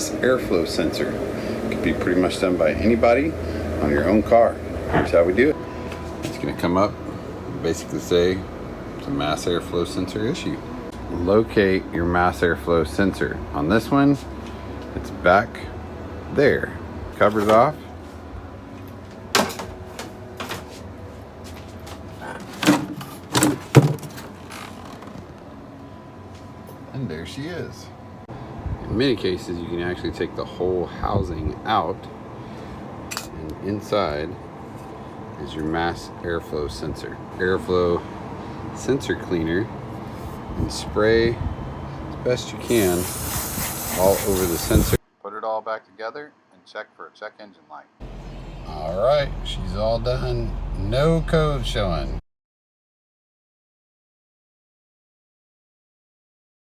mass airflow sensor. It can be pretty much done by anybody on your own car. Here's how we do it. It's going to come up, basically say it's a mass airflow sensor issue. Locate your mass airflow sensor. On this one, it's back there. Covers off. And there she is. In many cases, you can actually take the whole housing out, and inside is your mass airflow sensor. Airflow sensor cleaner, and spray as best you can all over the sensor. Put it all back together and check for a check engine light. All right, she's all done. No code showing.